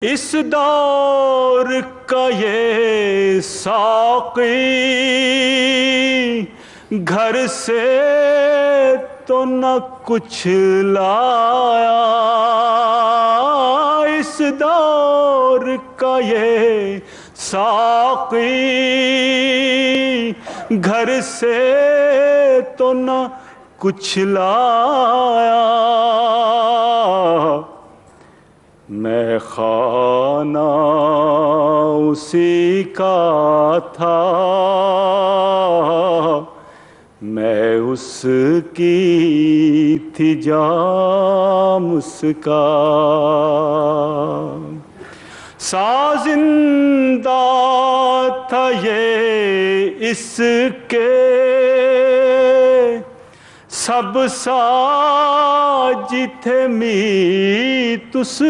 اس دور کا یہ ساقی گھر سے تو نہ کچھ لایا، اس دور کا یہ ساقی گھر سے تو نہ کچھ لایا، میں خانہ اسی کا تھا، میں اس کی تھی جام اس کا، سازندہ تھا یہ اس کے سب ساج تھے میت اس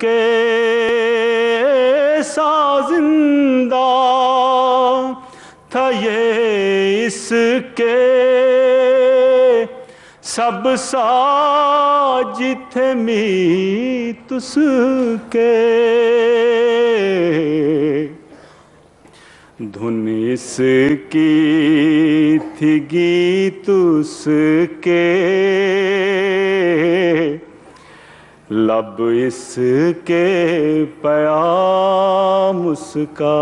کے، سازندہ تھا یہ اس کے سب ساج تھے میت اس کے، دھن اس کی تھی گیت اس کے، لب اس کے پیام اس کا۔